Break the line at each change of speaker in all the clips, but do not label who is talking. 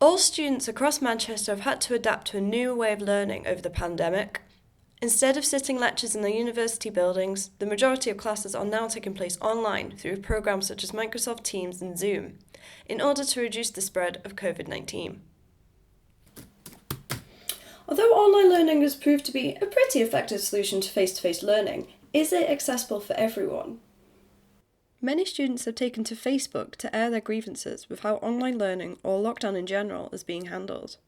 All students across Manchester have had to adapt to a new way of learning over the pandemic. Instead of sitting lectures in the university buildings, the majority of classes are now taking place online through programs such as Microsoft Teams and Zoom, in order to reduce the spread of COVID-19. Although online learning has proved to be a pretty effective solution to face-to-face learning, is it accessible for everyone? Many students have taken to Facebook to air their grievances with how online learning, or lockdown in general, is being handled.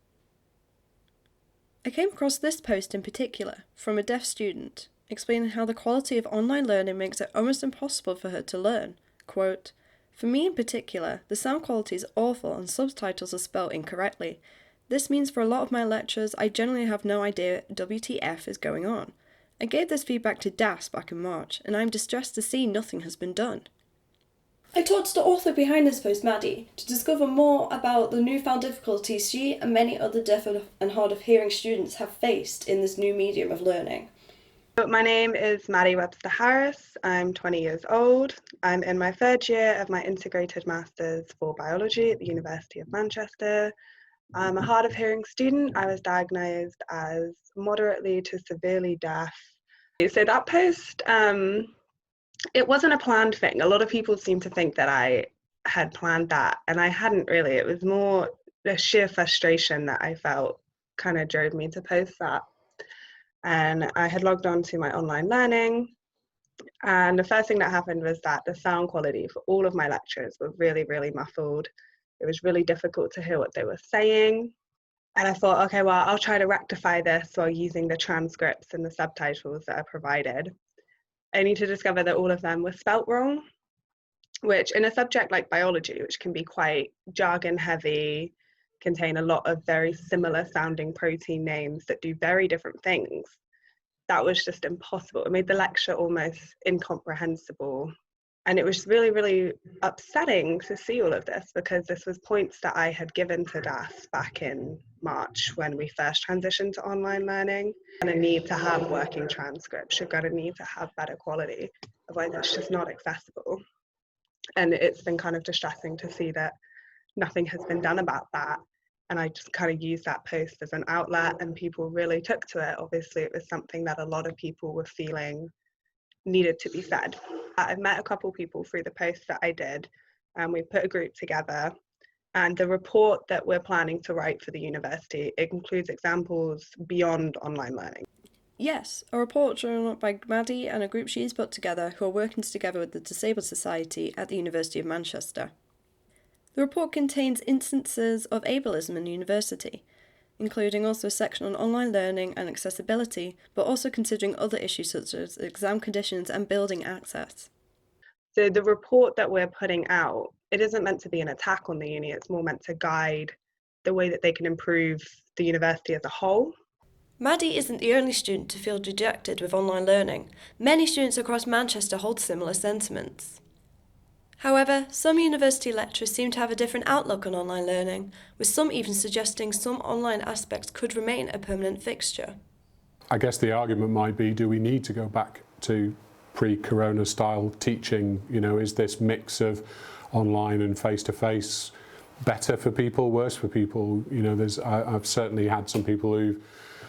I came across this post in particular from a deaf student, explaining how the quality of online learning makes it almost impossible for her to learn. Quote, "For me in particular, the sound quality is awful and subtitles are spelled incorrectly. This means for a lot of my lectures, I generally have no idea WTF is going on. I gave this feedback to DAS back in March, and I'm distressed to see nothing has been done." I talked to the author behind this post, Maddie, to discover more about the newfound difficulties she and many other deaf and hard of hearing students have faced in this new medium of learning.
My name is Maddie Webster Harris. I'm 20 years old. I'm in my third year of my integrated Masters for Biology at the University of Manchester. I'm a hard of hearing student. I was diagnosed as moderately to severely deaf. So that post, it wasn't a planned thing. A lot of people seem to think that I had planned that, and I hadn't really. It was more the sheer frustration that I felt kind of drove me to post that. And I had logged on to my online learning, and the first thing that happened was that the sound quality for all of my lectures were really, really muffled. It was really difficult to hear what they were saying. And I thought, okay, well, I'll try to rectify this while using the transcripts and the subtitles that are provided. Only to discover that all of them were spelt wrong, which in a subject like biology, which can be quite jargon heavy, contain a lot of very similar sounding protein names that do very different things, that was just impossible. It made the lecture almost incomprehensible. And it was really, really upsetting to see all of this, because this was points that I had given to DAS back in March when we first transitioned to online learning. You're going to need to have working transcripts. You're going to need to have better quality. Otherwise, it's just not accessible. And it's been kind of distressing to see that nothing has been done about that. And I just kind of used that post as an outlet, and people really took to it. Obviously, it was something that a lot of people were feeling needed to be said. I've met a couple people through the post that I did, and we put a group together. And the report that we're planning to write for the university, it includes examples beyond online learning.
Yes, a report drawn up by Maddie and a group she's put together who are working together with the Disabled Society at the University of Manchester. The report contains instances of ableism in the university, including also a section on online learning and accessibility, but also considering other issues such as exam conditions and building access.
So the report that we're putting out, it isn't meant to be an attack on the uni, it's more meant to guide the way that they can improve the university as a whole.
Maddie isn't the only student to feel dejected with online learning. Many students across Manchester hold similar sentiments. However, some university lecturers seem to have a different outlook on online learning, with some even suggesting some online aspects could remain a permanent fixture.
I guess the argument might be, do we need to go back to pre-corona style teaching? You know, is this mix of online and face-to-face better for people, worse for people? You know, I've certainly had some people who've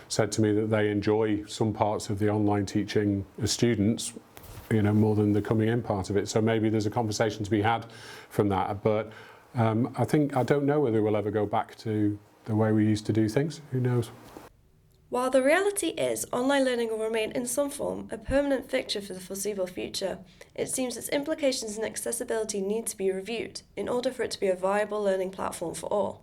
said to me that they enjoy some parts of the online teaching as students, you know, more than the coming in part of it. So maybe there's a conversation to be had from that. But I don't know whether we'll ever go back to the way we used to do things. Who knows?
While the reality is online learning will remain in some form a permanent fixture for the foreseeable future, it seems its implications and accessibility need to be reviewed in order for it to be a viable learning platform for all.